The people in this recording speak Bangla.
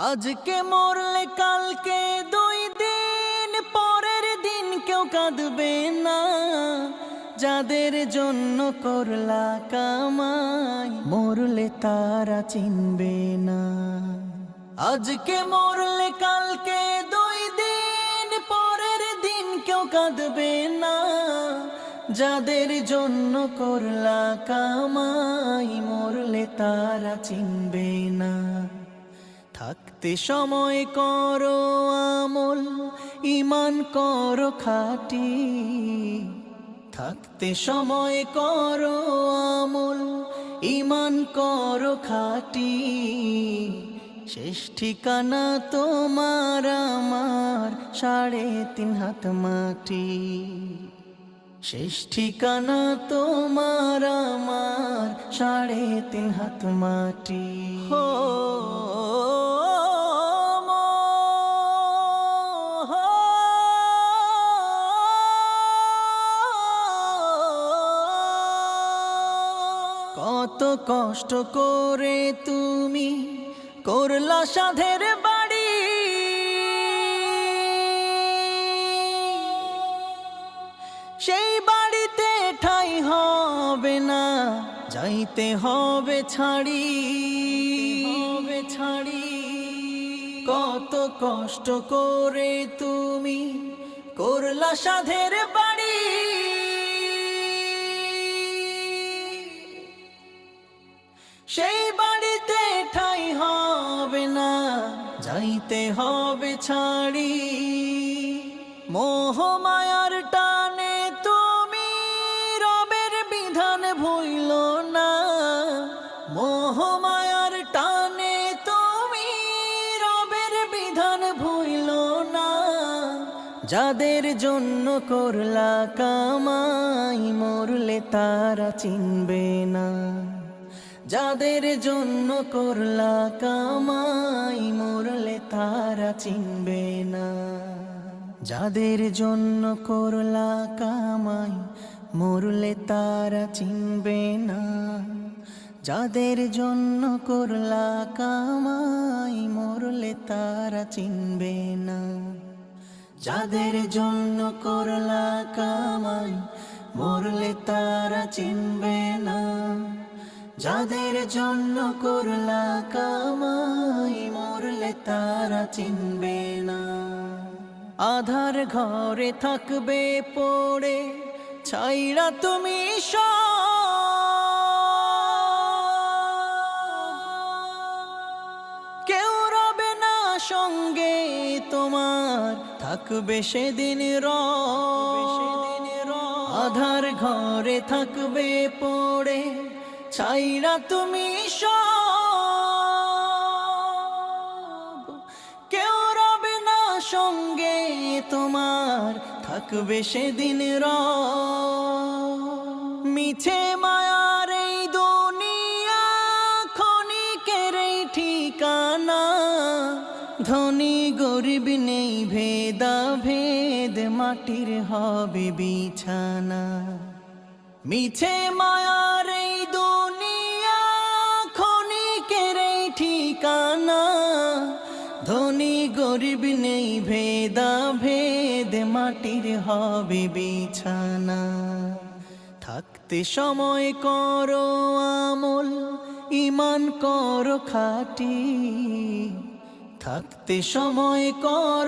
আজকে মরলে কালকে 2 দিন পরের দিন কেউ কাঁদবে না। যাদের জন্য করলা কামাই মরলে তারা চিনবে না। আজকে মরলে কালকে 2 দিন পরের দিন কেউ কাঁদবে না। যাদের জন্য করলা কামাই মরলে তারা চিনবে না। থাকতে সময় করো আমল, ঈমান করো খাঁটি। থাকতে সময় করো আমল, ঈমান করো খাঁটি। শেষ ঠিকানা তোমার আমার 3.5 হাত মাটি। শেষ ঠিকানা তোমার আমার 3.5 হাত মাটি। হো কত কষ্ট করে তুমি করলা সাধের বাড়ি। সেই বাড়িতে ঠাঁই হবে না, যাইতে হবে ছাড়ি। কত কষ্ট করে তুমি করলা সাধের বাড়ি। সেই বাড়িতে ঠাঁই হবে না, যাইতে হবে ছাড়ি। মোহ মায়ার টানে তুমি রবের বিধান ভুইল না। মোহ মায়ার টানে তুমি রবের বিধান ভুইল না। যাদের জন্য করলা কামাই মরলে তারা চিনবে না। যাদের জন্য করলা কামাই মরলে তারা চিনবে না। যাদের জন্য করলা কামাই মরলে তারা চিনবে না। যাদের জন্য করলা কামাই মরলে তারা চিনবে না। যাদের জন্য করলা কামাই মরলে তারা চিনবে না। যাদের জন্য করলা কামাই মরলে তারা চিনবে না। আধার ঘরে থাকবে পড়ে ছাইরা তুমি কেউ রবে না সঙ্গে তোমার, থাকবে সেদিন আধার ঘরে থাকবে পড়ে ছাইরা তুমি কেউ রবে না সঙ্গে তোমার, থাকবে সেদিন মিছে মায়ার এই দুনিয়া ক্ষণিকের এই ঠিকানা। ধনী গরিব নেই ভেদা ভেদ, মাটির হবে বিছানা। মিছে মায়ার এই দুনিয়া ক্ষণিকের এই ঠিকানা। ধনী গরিব নেই ভেদা ভেদ, মাটির হবে বিছানা। থাকতে সময় করো আমল, ঈমান করো খাঁটি। থাকতে সময় করো